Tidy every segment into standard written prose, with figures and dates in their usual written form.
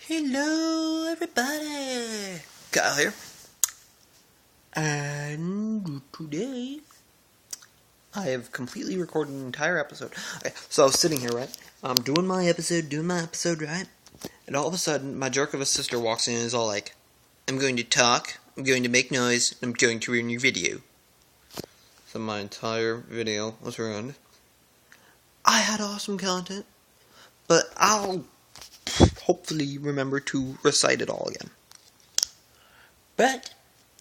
Hello, everybody! Kyle here. And today, I have completely recorded an entire episode. Okay, so I was sitting here, right? I'm doing my episode, right? And all of a sudden, my jerk of a sister walks in and is all like, I'm going to talk, I'm going to make noise, and I'm going to ruin your video. So my entire video was ruined. I had awesome content, but I'll hopefully remember to recite it all again. But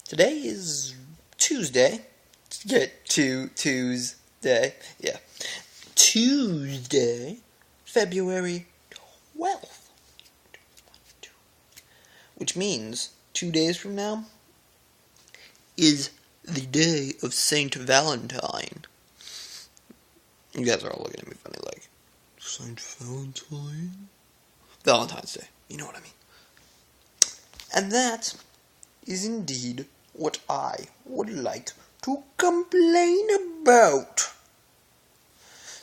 today is Tuesday. Tuesday. Yeah. Tuesday, February 12th. Which means 2 days from now is the day of Saint Valentine. You guys are all looking at me funny like, Saint Valentine? Valentine's Day. You know what I mean. And that is indeed what I would like to complain about.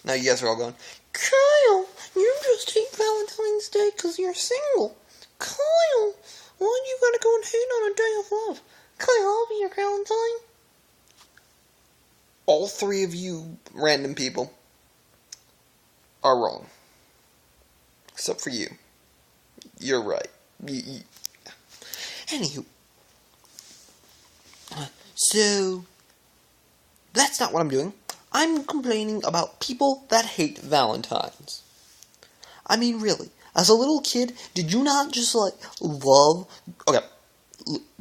Now you guys are all going, Kyle, you just hate Valentine's Day because you're single. Kyle, why do you gotta go and hate on a day of love? Kyle, I'll be your Valentine. All three of you random people are wrong. Except for you. You're right. Anywho. So, that's not what I'm doing. I'm complaining about people that hate Valentines. I mean, really. As a little kid, did you not just, love... Okay,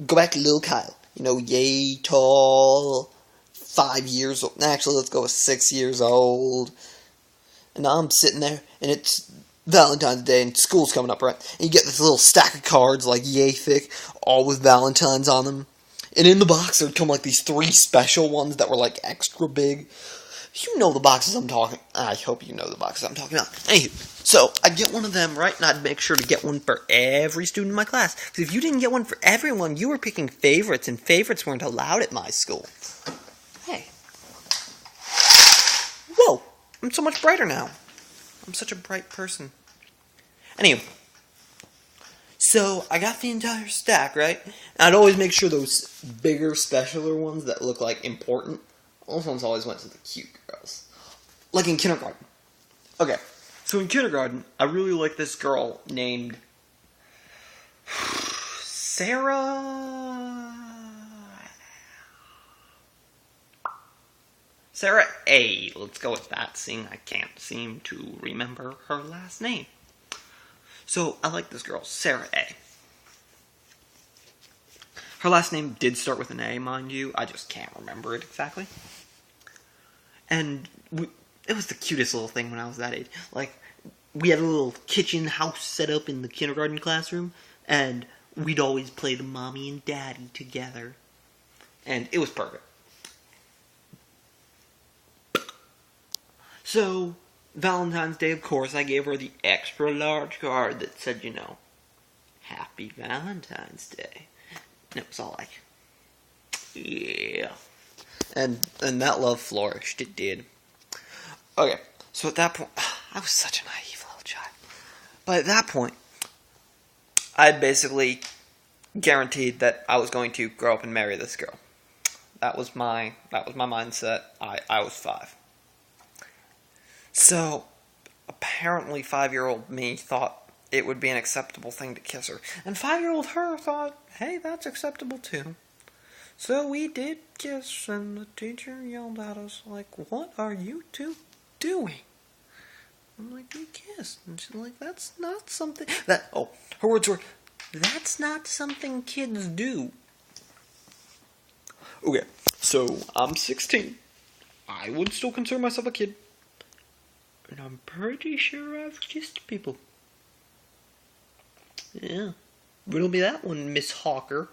go back to little Kyle. You know, yay tall, 5 years old. Actually, let's go with 6 years old. And now I'm sitting there, and it's Valentine's Day, and school's coming up, right? And you get this little stack of cards, yay thick, all with Valentines on them. And in the box, there'd come, these 3 special ones that were, extra big. You know the boxes I'm talking... I hope you know the boxes I'm talking about. Anywho, so, I'd get one of them, right? And I'd make sure to get one for every student in my class. Because if you didn't get one for everyone, you were picking favorites, and favorites weren't allowed at my school. Hey. Whoa! I'm so much brighter now. I'm such a bright person. Anyway, so I got the entire stack, right? And I'd always make sure those bigger, specialer ones that look important, those ones always went to the cute girls. Like in kindergarten. Okay, so in kindergarten, I really liked this girl named Sarah A. Let's go with that, seeing I can't seem to remember her last name. So, I like this girl, Sarah A. Her last name did start with an A, mind you. I just can't remember it exactly. And it was the cutest little thing when I was that age. We had a little kitchen house set up in the kindergarten classroom, and we'd always play the mommy and daddy together. And it was perfect. So, Valentine's Day, of course, I gave her the extra large card that said, Happy Valentine's Day. And it was all like, yeah. And that love flourished, it did. Okay, so at that point, I was such a naive little child. But at that point, I had basically guaranteed that I was going to grow up and marry this girl. That was my mindset. I was 5. So, apparently 5-year-old me thought it would be an acceptable thing to kiss her. And 5-year-old her thought, hey, that's acceptable too. So we did kiss, and the teacher yelled at us, what are you two doing? I'm like, we kissed. And she's like, that's not something... her words were, that's not something kids do. Okay, so I'm 16. I would still consider myself a kid. And I'm pretty sure I've kissed people. Yeah. Riddle me that one, Miss Hawker.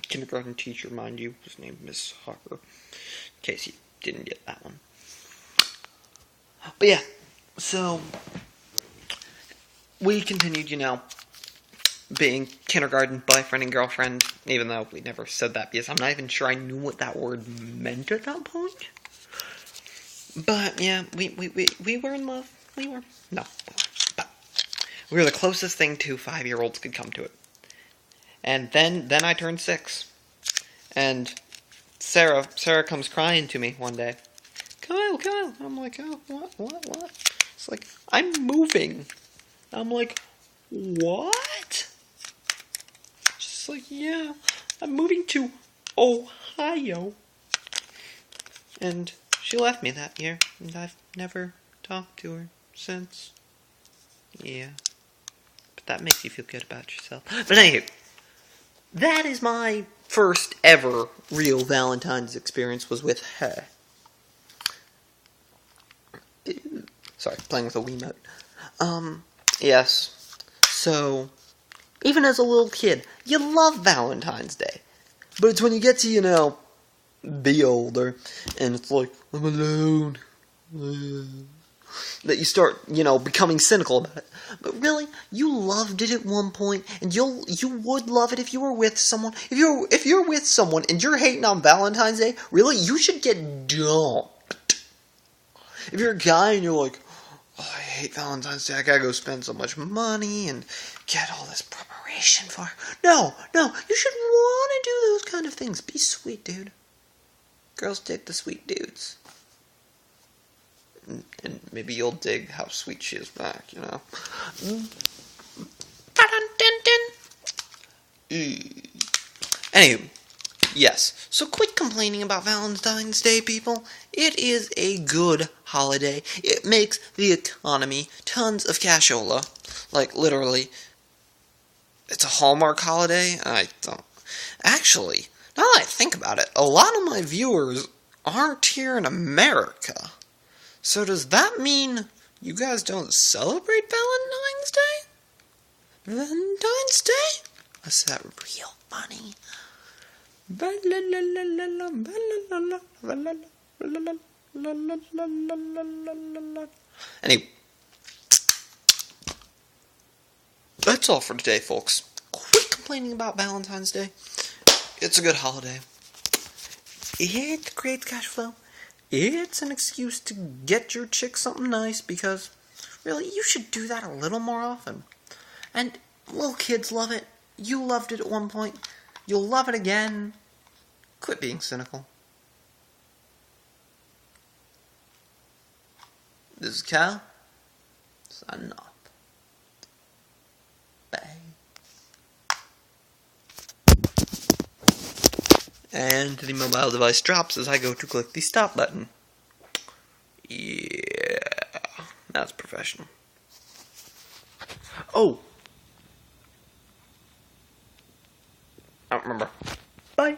Kindergarten teacher, mind you, was named Miss Hawker. In case you didn't get that one. But yeah, so we continued, being kindergarten boyfriend and girlfriend, even though we never said that because I'm not even sure I knew what that word meant at that point. But yeah, we were in love. No. But We were the closest thing to 5-year-olds could come to it. And then I turned 6. And Sarah comes crying to me one day. Kyle. I'm like, oh, what? It's like, I'm moving. I'm like, what? She's like, yeah, I'm moving to Ohio. And she left me that year, and I've never talked to her since. Yeah. But that makes you feel good about yourself. But anyway, that is my first ever real Valentine's experience was with her. Sorry, playing with a Wiimote. Yes. So, even as a little kid, you love Valentine's Day. But it's when you get to, be older, and it's like, I'm alone, that you start, becoming cynical about it. But really, you loved it at one point, and you would love it if you were with someone. If you're with someone and you're hating on Valentine's Day, really, you should get dumped. If you're a guy and you're like, oh, I hate Valentine's Day, I gotta go spend so much money and get all this preparation for it. No, you should want to do those kind of things. Be sweet, dude. Girls dig the sweet dudes. And maybe you'll dig how sweet she is back, Anyway, yes. So quit complaining about Valentine's Day, people. It is a good holiday. It makes the economy tons of cashola. Like, literally. It's a Hallmark holiday? I don't... Actually, now that I think about it, a lot of my viewers aren't here in America. So does that mean you guys don't celebrate Valentine's Day? Valentine's Day? Is that real funny? Anyway, that's all for today, folks. Quit complaining about Valentine's Day. It's a good holiday. It creates cash flow. It's an excuse to get your chick something nice because, really, you should do that a little more often. And little kids love it. You loved it at one point. You'll love it again. Quit being cynical. This is Cal. Signing off. Bye. And the mobile device drops as I go to click the stop button. Yeah, that's professional. Oh! I don't remember. Bye.